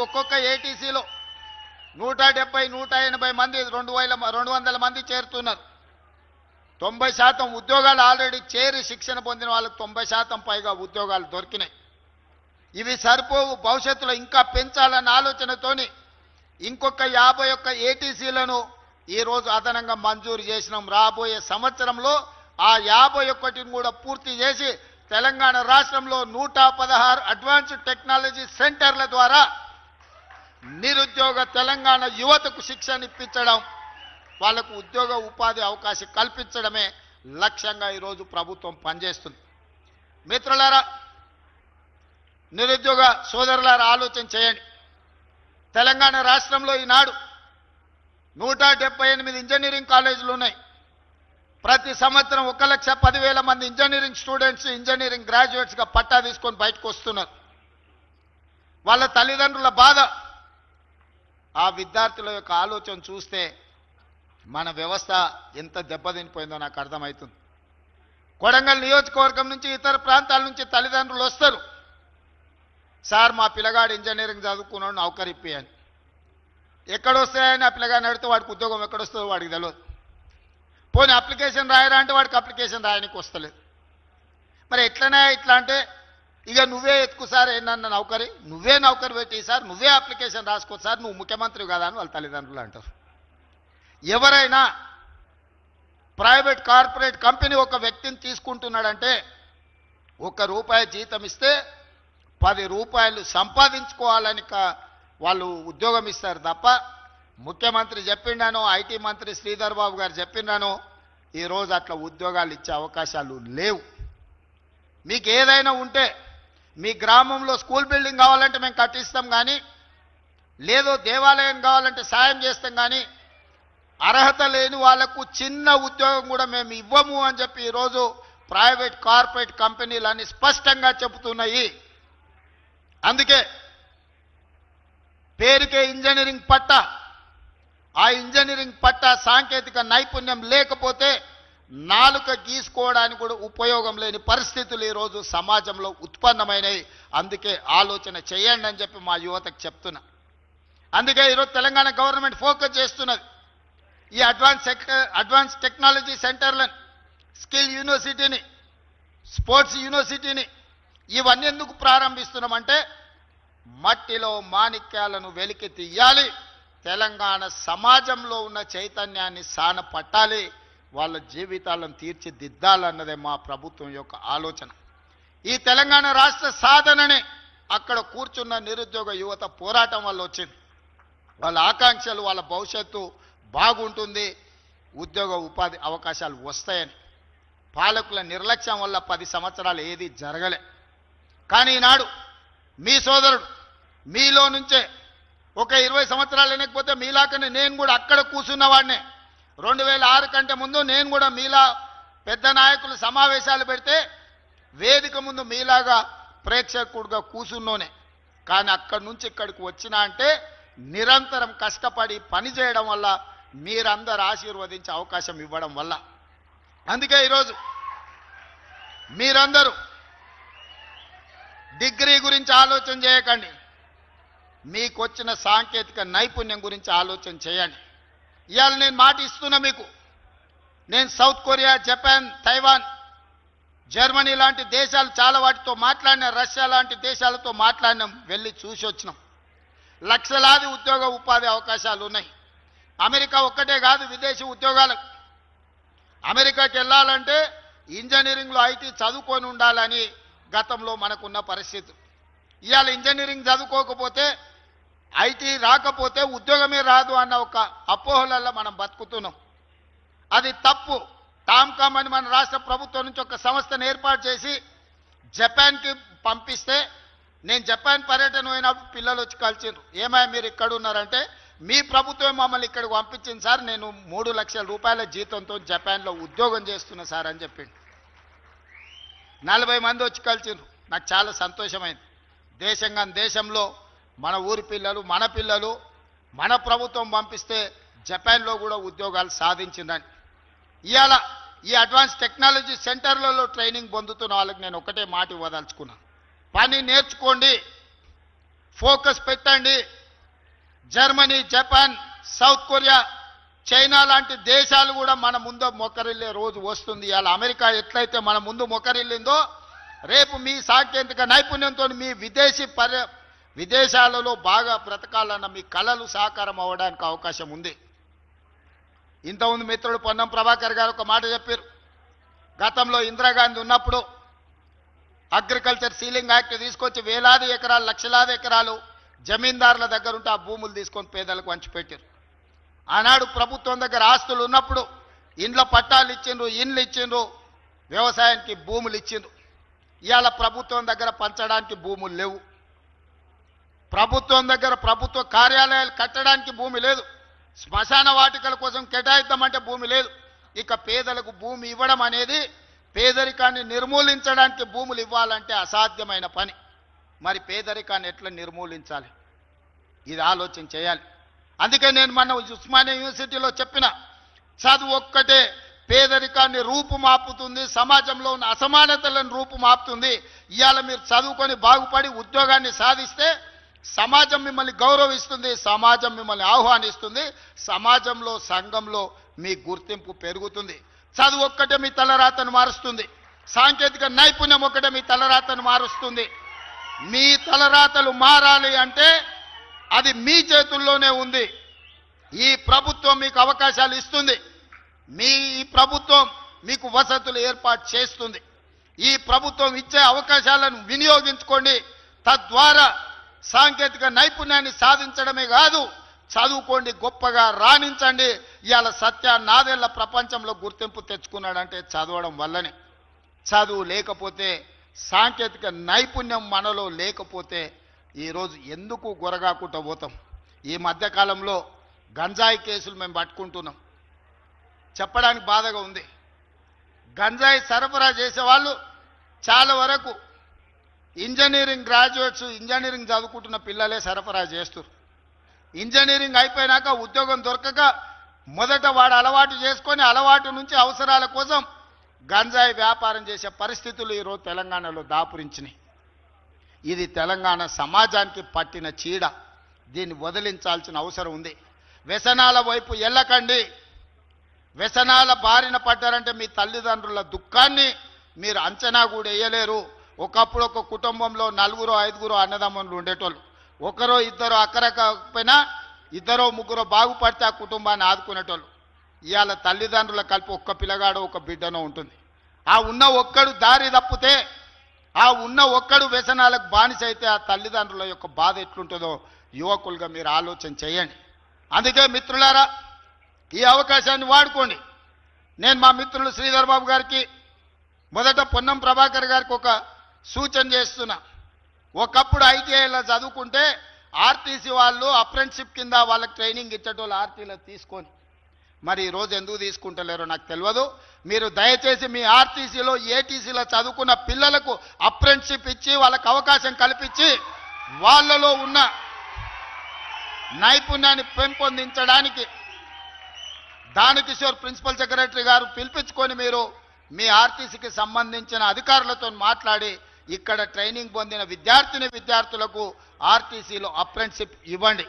ఒక్కొక్క ఏటీసీలో 170 180 మంది 200 మంది చేరుతున్నారు. 90% ఉద్యోగాలు ఆల్రెడీ చేరి శిక్షణ పొందిన వాళ్ళకి 90% పైగా ఉద్యోగాలు దొరికినాయి. ఇవి సరిపోవు, భవిష్యత్తులో ఇంకా పెంచాలన్న ఆలోచనతోని ఇంకొక 51 ఏటీసీలను ఈరోజు అదనంగా మంజూరు చేసినాం. రాబోయే సంవత్సరంలో ఆ 51ని కూడా పూర్తి చేసి తెలంగాణ రాష్ట్రంలో 116 అడ్వాన్స్డ్ టెక్నాలజీ సెంటర్ల ద్వారా నిరుద్యోగ తెలంగాణ యువతకు శిక్షణ ఇప్పించడం, వాళ్లకు ఉద్యోగ ఉపాధి అవకాశం కల్పించడమే లక్ష్యంగా ఈరోజు ప్రభుత్వం పనిచేస్తుంది. మిత్రులారా, నిరుద్యోగ సోదరులారా, ఆలోచన చేయండి. తెలంగాణ రాష్ట్రంలో ఈనాడు 178 ఇంజనీరింగ్ కాలేజీలు ఉన్నాయి. ప్రతి సంవత్సరం 1,10,000 మంది ఇంజనీరింగ్ స్టూడెంట్స్, ఇంజనీరింగ్ గ్రాడ్యుయేట్స్గా పట్టా తీసుకొని బయటకు వస్తున్నారు. వాళ్ళ తల్లిదండ్రుల బాధ, ఆ విద్యార్థుల యొక్క ఆలోచన చూస్తే మన వ్యవస్థ ఎంత దెబ్బతినిపోయిందో నాకు అర్థమవుతుంది. కొడంగల్ నియోజకవర్గం నుంచి ఇతర ప్రాంతాల నుంచి తల్లిదండ్రులు వస్తారు. సార్, మా పిల్లగాడు ఇంజనీరింగ్ చదువుకున్నాడు, నౌకరీ ఇప్పియని. ఎక్కడొస్తాయని ఆ పిల్లగాడిని అడిగితే వాడికి ఉద్యోగం ఎక్కడొస్తుందో వాడికి తెలియదు. పోనీ అప్లికేషన్ రాయరా అంటే వాడికి అప్లికేషన్ రాయడానికి వస్తలేదు. మరి ఎట్లనే ఇట్లా అంటే ఇక నువ్వే ఎత్తుకు సార్, ఏంటన్న నౌకరీ, నువ్వే నౌకరీ పెట్టి సార్, నువ్వే అప్లికేషన్ రాసుకో సార్, నువ్వు ముఖ్యమంత్రి కదా అని వాళ్ళ తల్లిదండ్రులు అంటారు. ఎవరైనా ప్రైవేట్ కార్పొరేట్ కంపెనీ ఒక వ్యక్తిని తీసుకుంటున్నాడంటే ₹1 జీతం ఇస్తే 10 రూపాయలు సంపాదించుకోవాలని వాళ్ళు ఉద్యోగం ఇస్తారు తప్ప ముఖ్యమంత్రి చెప్పిండానో, ఐటీ మంత్రి శ్రీధర్ బాబు గారు చెప్పిండానో ఈరోజు అట్లా ఉద్యోగాలు ఇచ్చే అవకాశాలు లేవు. మీకు ఏదైనా ఉంటే మీ గ్రామంలో స్కూల్ బిల్డింగ్ కావాలంటే మేము కట్టిస్తాం కానీ, లేదో దేవాలయం కావాలంటే సాయం చేస్తాం కానీ, అర్హత లేని వాళ్లకు చిన్న ఉద్యోగం కూడా మేము ఇవ్వము అని చెప్పి ఈరోజు ప్రైవేట్ కార్పొరేట్ కంపెనీలన్నీ స్పష్టంగా చెబుతున్నాయి. అందుకే పేరుకే ఇంజనీరింగ్ పట్టా, ఆ ఇంజనీరింగ్ పట్టా సాంకేతిక నైపుణ్యం లేకపోతే నాలుక గీసుకోవడానికి కూడా ఉపయోగం లేని పరిస్థితులు ఈరోజు సమాజంలో ఉత్పన్నమైనవి. అందుకే ఆలోచన చేయండి అని చెప్పి మా యువతకు చెప్తున్నా. అందుకే ఈరోజు తెలంగాణ గవర్నమెంట్ ఫోకస్ చేస్తున్నది ఈ అడ్వాన్స్ టెక్నాలజీ సెంటర్లను, స్కిల్ యూనివర్సిటీని, స్పోర్ట్స్ యూనివర్సిటీని. ఇవన్నీ ఎందుకు ప్రారంభిస్తున్నామంటే మట్టిలో మాణిక్యాలను వెలికి తీయాలి, తెలంగాణ సమాజంలో ఉన్న చైతన్యాన్ని సానపట్టాలి, వాళ్ళ జీవితాలను తీర్చిదిద్దాలన్నదే మా ప్రభుత్వం యొక్క ఆలోచన. ఈ తెలంగాణ రాష్ట్ర సాధననే అక్కడ కూర్చున్న నిరుద్యోగ యువత పోరాటం వల్ల వచ్చింది. వాళ్ళ ఆకాంక్షలు, వాళ్ళ భవిష్యత్తు బాగుంటుంది, ఉద్యోగ ఉపాధి అవకాశాలు వస్తాయని. పాలకుల నిర్లక్ష్యం వల్ల 10 సంవత్సరాలు ఏది జరగలే. కానీ ఈనాడు మీ సోదరుడు మీలో నుంచే ఒక 20 సంవత్సరాలు వెనకపోతే మీలాకనే నేను కూడా అక్కడ కూర్చున్నవాడినే. 2006 కంటే ముందు నేను కూడా మీలా పెద్ద నాయకులు సమావేశాలు పెడితే వేదిక ముందు మీలాగా ప్రేక్షకుడుగా కూర్చున్నోనే. కానీ అక్కడి నుంచి ఇక్కడికి వచ్చినా అంటే నిరంతరం కష్టపడి పనిచేయడం వల్ల, మీరందరూ ఆశీర్వదించే అవకాశం ఇవ్వడం వల్ల. అందుకే ఈరోజు మీరందరూ డిగ్రీ గురించి ఆలోచన చేయకండి, మీకు వచ్చిన సాంకేతిక నైపుణ్యం గురించి ఆలోచన చేయండి. ఇవాళ నేను మాట ఇస్తున్నా మీకు, నేను south Korea, Japan, Taiwan, Germany లాంటి దేశాలు చాలా వాటితో మాట్లాడినా, రష్యా లాంటి దేశాలతో మాట్లాడినాం, వెళ్ళి చూసి వచ్చినాం. లక్షలాది ఉద్యోగ ఉపాధి అవకాశాలు ఉన్నాయి. అమెరికా ఒక్కటే కాదు, విదేశీ ఉద్యోగాలు. అమెరికాకి వెళ్ళాలంటే ఇంజనీరింగ్లో ఐటీ చదువుకొని ఉండాలని గతంలో మనకున్న పరిస్థితి. ఇవాళ ఇంజనీరింగ్ చదువుకోకపోతే, ఐటీ రాకపోతే ఉద్యోగమే రాదు అన్న ఒక అపోహలలో మనం బతుకుతున్నాం. అది తప్పు. టామ్కామ్ అని మన రాష్ట్ర ప్రభుత్వం నుంచి ఒక సంస్థను ఏర్పాటు చేసి జపాన్కి పంపిస్తే, నేను జపాన్ పర్యటన పోయినప్పుడు పిల్లలు వచ్చి కలిసిండ్రు. ఏమైనా మీరు ఇక్కడ ఉన్నారంటే, మీ ప్రభుత్వం మమ్మల్ని ఇక్కడికి పంపించింది సార్, నేను 3 లక్షల రూపాయల జీతంతో జపాన్లో ఉద్యోగం చేస్తున్నా సార్ అని చెప్పిండు. 40 మంది వచ్చి కలిసిండ్రు. నాకు చాలా సంతోషమైంది. దేశంలో మన ఊరి పిల్లలు, మన పిల్లలు మన ప్రభుత్వం పంపిస్తే జపాన్లో కూడా ఉద్యోగాలు సాధించిందని. ఇవాళ ఈ అడ్వాన్స్ టెక్నాలజీ సెంటర్లలో ట్రైనింగ్ పొందుతున్న వాళ్ళకి నేను ఒకటే మాట ఇవ్వదలుచుకున్నాను. పని నేర్చుకోండి, ఫోకస్ పెట్టండి. Germany, Japan, south Korea, China లాంటి దేశాలు కూడా మన ముందు మొక్కరిల్లే రోజు వస్తుంది. ఇవాళ అమెరికా ఎట్లయితే మన ముందు మొక్కరిల్లిందో రేపు మీ సాంకేతిక నైపుణ్యంతో మీ విదేశాలలో బాగా బ్రతకాలన్న మీ కలలు సాకారం అవ్వడానికి అవకాశం ఉంది. ఇంతకుముందు మిత్రుడు పొన్నం ప్రభాకర్ గారు ఒక మాట చెప్పారు. గతంలో ఇందిరాగాంధీ ఉన్నప్పుడు అగ్రికల్చర్ సీలింగ్ యాక్ట్ తీసుకొచ్చి వేలాది ఎకరాలు, లక్షలాది ఎకరాలు జమీందారుల దగ్గర ఉంటే ఆ భూములు తీసుకొని పేదలకు పంచిపెట్టారు. ఆనాడు ప్రభుత్వం దగ్గర ఆస్తులు ఉన్నప్పుడు ఇండ్ల పట్టాలు ఇచ్చిండ్రు, ఇండ్లు ఇచ్చిండ్రు, వ్యవసాయానికి భూములు ఇచ్చిండ్రు. ఇవాళ ప్రభుత్వం దగ్గర పంచడానికి భూములు లేవు. ప్రభుత్వం దగ్గర ప్రభుత్వ కార్యాలయాలు కట్టడానికి భూమి లేదు. శ్మశాన వాటికల కోసం కేటాయిద్దామంటే భూమి లేదు. ఇక పేదలకు భూమి ఇవ్వడం అనేది పేదరికాన్ని నిర్మూలించడానికి భూములు ఇవ్వాలంటే అసాధ్యమైన పని. మరి పేదరికాన్ని ఎట్లా నిర్మూలించాలి? ఇది ఆలోచన చేయాలి. అందుకే నేను మొన్న ఉస్మానియా యూనివర్సిటీలో చెప్పిన, చదువు ఒక్కటే పేదరికాన్ని రూపుమాపుతుంది, సమాజంలో ఉన్న అసమానతలను రూపుమాపుతుంది. ఇవాళ మీరు చదువుకొని బాగుపడి ఉద్యోగాన్ని సాధిస్తే సమాజం మిమ్మల్ని గౌరవిస్తుంది, సమాజం మిమ్మల్ని ఆహ్వానిస్తుంది, సమాజంలో సంఘంలో మీ గుర్తింపు పెరుగుతుంది. చదువు ఒక్కటే మీ తలరాతను మారుస్తుంది. సాంకేతిక నైపుణ్యం ఒక్కటే మీ తలరాతను మారుస్తుంది. మీ తలరాతలు మారాలి అంటే అది మీ చేతుల్లోనే ఉంది. ఈ ప్రభుత్వం మీకు అవకాశాలు ఇస్తుంది. ఈ ప్రభుత్వం మీకు వసతులు ఏర్పాటు చేస్తుంది. ఈ ప్రభుత్వం ఇచ్చే అవకాశాలను వినియోగించుకోండి. తద్వారా సాంకేతిక నైపుణ్యాన్ని సాధించడమే కాదు, చదువుకోండి, గొప్పగా రాణించండి. ఇవాళ సత్య నాదేళ్ల ప్రపంచంలో గుర్తింపు తెచ్చుకున్నాడంటే చదవడం వల్లనే. చదువు లేకపోతే, సాంకేతిక నైపుణ్యం మనలో లేకపోతే ఈరోజు ఎందుకు గొరగాకుండా పోతాం? ఈ మధ్యకాలంలో గంజాయి కేసులు మేము పట్టుకుంటున్నాం. చెప్పడానికి బాధగా ఉంది. గంజాయి సరఫరా చేసేవాళ్ళు చాలా వరకు ఇంజనీరింగ్ గ్రాడ్యుయేట్స్, ఇంజనీరింగ్ చదువుకుంటున్న పిల్లలే సరఫరా చేస్తారు. ఇంజనీరింగ్ అయిపోయినాక ఉద్యోగం దొరకక మొదట వాడు అలవాటు చేసుకొని అలవాటు నుంచి అవసరాల కోసం గంజాయి వ్యాపారం చేసే పరిస్థితులు ఈరోజు తెలంగాణలో దాపురించినాయి. ఇది తెలంగాణ సమాజానికి పట్టిన చీడ. దీన్ని వదిలించాల్సిన అవసరం ఉంది. వ్యసనాల వైపు వెళ్ళకండి. వ్యసనాల బారిన పడ్డారంటే మీ తల్లిదండ్రుల దుఃఖాన్ని మీరు అంచనా కూడా వేయలేరు. ఒకప్పుడు ఒక కుటుంబంలో 4, 5 అన్నదమ్ములు ఉండేటోళ్ళు. ఒకరో ఇద్దరు అక్కరకపోయినా 2, 3 బాగుపడితే ఆ కుటుంబాన్ని ఆదుకునేటోళ్ళు. ఇవాళ తల్లిదండ్రుల కలిపి ఒక్క పిల్లగాడో ఒక బిడ్డనో ఉంటుంది. ఆ ఉన్న ఒక్కడు దారి తప్పితే, ఆ ఉన్న ఒక్కడు వ్యసనాలకు బానిస అయితే ఆ తల్లిదండ్రుల యొక్క బాధ ఎట్లుంటుందో యువకులుగా మీరు ఆలోచన చేయండి. అందుకే మిత్రులారా, ఈ అవకాశాన్ని వాడుకోండి. నేను మా మిత్రులు శ్రీధర్ బాబు గారికి, మొదట పొన్నం ప్రభాకర్ గారికి ఒక సూచన చేస్తున్నా. ఒకప్పుడు ఐటీఐలో చదువుకుంటే ఆర్టీసీ వాళ్ళు అప్రెంటిస్షిప్ కింద వాళ్ళకి ట్రైనింగ్ ఇచ్చేటోళ్ళు ఆర్టీలో తీసుకొని, మరి ఈరోజు ఎందుకు తీసుకుంటలేరో నాకు తెలియదు. మీరు దయచేసి మీ ఆర్టీసీలో, ఏటీసీలో చదువుకున్న పిల్లలకు అప్రెంటిస్షిప్ ఇచ్చి వాళ్ళకు అవకాశం కల్పించి వాళ్ళలో ఉన్న నైపుణ్యాన్ని పెంపొందించడానికి దానకిషోర్ ప్రిన్సిపల్ సెక్రటరీ గారు పిలిపించుకొని మీరు మీ ఆర్టీసీకి సంబంధించిన అధికారులతో మాట్లాడి ఇక్కడ ట్రైనింగ్ పొందిన విద్యార్థులకు ఆర్టీసీలో అప్రెంటిస్షిప్ ఇవ్వండి.